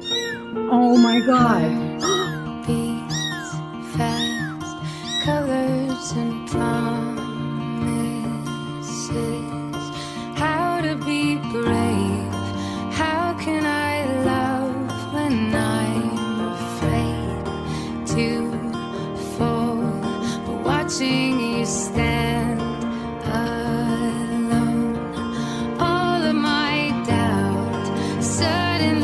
Oh my God. Beats fast, colors and promises. How to be brave? How can I love when I'm afraid to fall? But watching you stand alone, all of my doubt suddenly